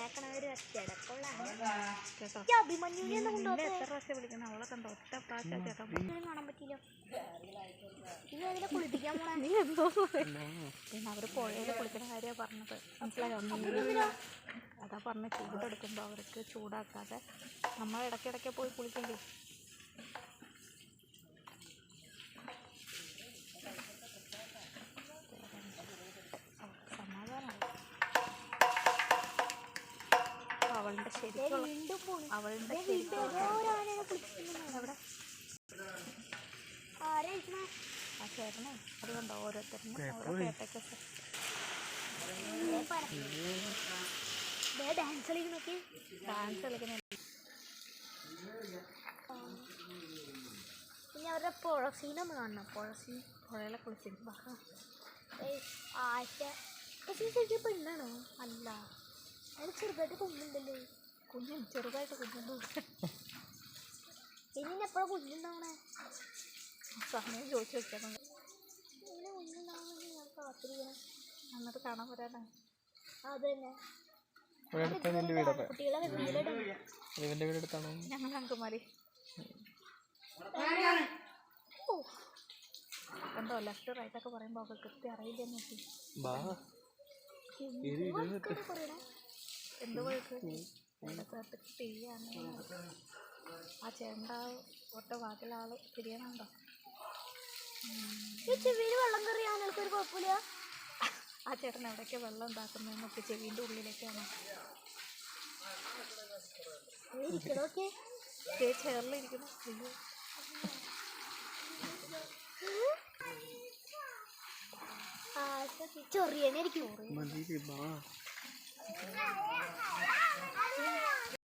എത്ര പ്രാവശ്യം വിളിക്കണം അവളെ കണ്ടോ ഒറ്റ പ്രാവശ്യം ചേട്ടാ കാണാൻ പറ്റില്ല. നീ എന്തോ പിന്നെ അവര് പുഴയില് കുളിക്കുന്ന കാര്യമാണ് പറഞ്ഞത് മനസ്സിലായോ? അതാ പറഞ്ഞ ചൂടെടുക്കുമ്പോൾ അവർക്ക് ചൂടാക്കാതെ നമ്മൾ ഇടയ്ക്കിടയ്ക്ക് പോയി കുളിക്കണ്ടേ. അവളുടെ ശരിക്കും അവളുടെ അവിടെ ആ ചേട്ടനെ അതുകൊണ്ടോ ഓരോരുത്തരും ഓരോ കേട്ടൊക്കെ ഡാൻസ് കളിക്കുന്ന പിന്നെ അവരുടെ പുഴ സീനൊന്ന് കാണണം. പുഴയിലെ കുളിച്ചിട്ട് ആശ ശരിക്കും പെണ്ണാണോ? അല്ല അതിന് ചെറുതായിട്ട് കുഞ്ഞുണ്ടല്ലോ. ചെറുതായിട്ട് കുഞ്ഞുണ്ടോ? ഇനി എപ്പോഴാണ് കുഞ്ഞുണ്ടാവണേ? സമയം ചോദിച്ചു വെക്കണം. ഇങ്ങനെ കുഞ്ഞുണ്ടാവണമെങ്കിൽ ഞാൻ കാത്തിരിക്കണം. എന്നിട്ട് കാണാൻ പോരാനാ? അത് തന്നെ ഞങ്ങൾ അങ്കമാലി കണ്ടോ ലെഫ്റ്റ് റൈറ്റ് ഒക്കെ പറയുമ്പോ അവർക്ക് കൃത്യം അറിയില്ലെന്ന് നോക്കി. എന്ത് വഴുക്ക് ആ ചേണ്ട ഒറ്റ വാക്കിലെ ആള് തിരിയണുണ്ടോ? ചെവിയിൽ വെള്ളം കയറിയാണൊരു കുഴപ്പമില്ല. ആ ചേട്ടൻ എവിടേക്കാ വെള്ളം ഉണ്ടാക്കുന്നതെന്നൊക്കെ ചെവിൻ്റെ ഉള്ളിലേക്കാണ്. ചേറിലിരിക്കുന്നു. ചൊറിയനായിരിക്കും.